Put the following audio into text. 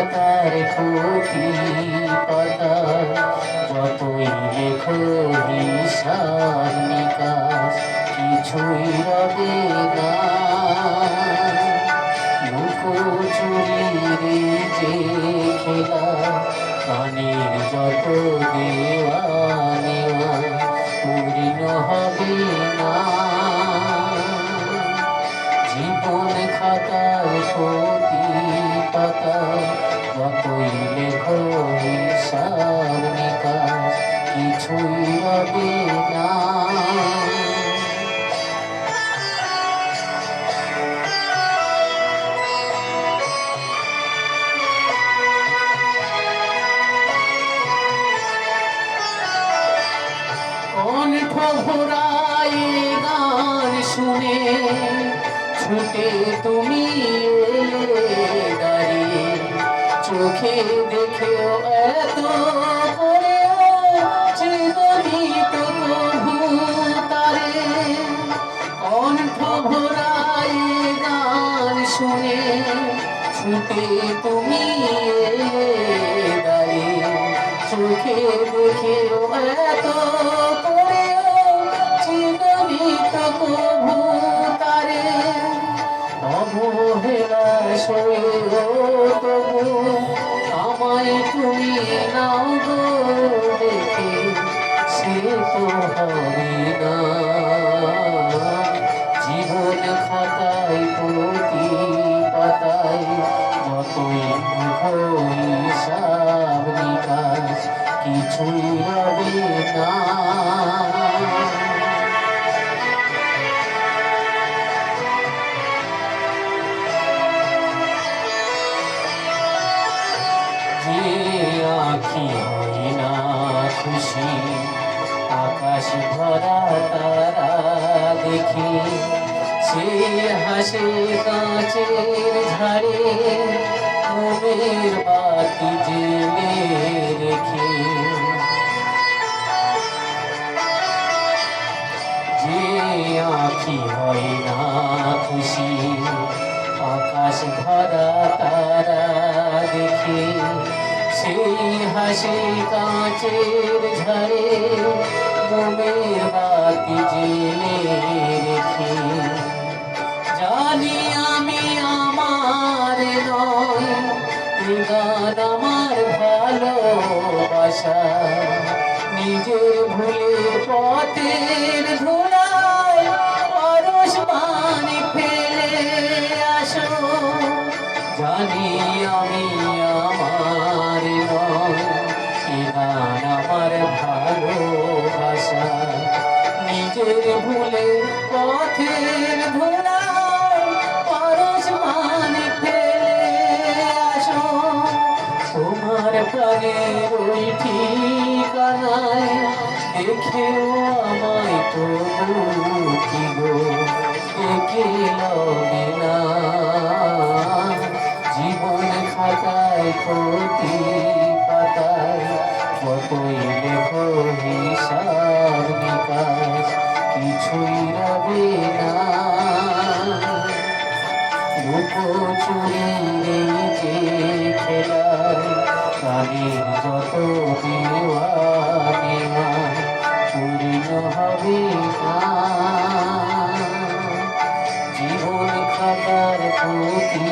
খাতার প্রতি পাতা যতই লেখো হিসাব নিকাশ কিছুই রবে না। লুকোচুরির যে খেলা প্রাণীর যত দেওয়া নেওয়া পূর্ণ হবে না। জীবন খাতার প্রতি পাতা যতই লেখো হিসাব নিকাশ কিছুই রবে না। কণ্ঠ ভরায় গান শুনে ছুটে তুমি এলে দাঁড়িয়ে চোখে দেখেও এত করে জীবনী তো প্রভু তারে। কণ্ঠ ভরায় গান শুনে ছুটে তুমি এলে দাঁড়িয়ে চোখে দেখেও এত করে জীবনী তো প্রভু তারে। অবহেলা সয়েও তবু আমায় তুমি নাও গো দেখে সে তো হবে না। জীবন খাতায় প্রতি পাতায় যতই হিসাব নিকাশ কিছুই রবে না। যে আঁখি হয় না খুশি আকাশ ভরা তারা দেখে সে হাসে কাঁচের ঝাড়ে মনের বাতি জেলে রেখে। যে আঁখি হয় না খুশি আকাশ ভরা তারা দেখে সেই হাসি কাঁচের ঝাড়ে মনের বাতি জেলে রেখে। জানি আমি আমার নয় গান আমার ভালোবাসা নিজের ভুলের পথের ধুলায় পরশ মানি ফেলে আসো। জানি আমি আমার নয় গান আমার ভালোবাসা নিজের ভুলে পথের ধুলায় পরশ মানি ফেলে আসো। তোমার প্রাণের ওই ঠিকানায় দেখেও আমায় তবু কি গো দেখে লবে না। জীবন খাতায় প্রতি পাতায় যতই লেখো হিসাব নিকাশ কিছুই রবে না। লুকোচুরির যে খেলায় প্রাণীর যত দেওয়া নেওয়া পূর্ণ হবে না। জীবন খাতার প্রতি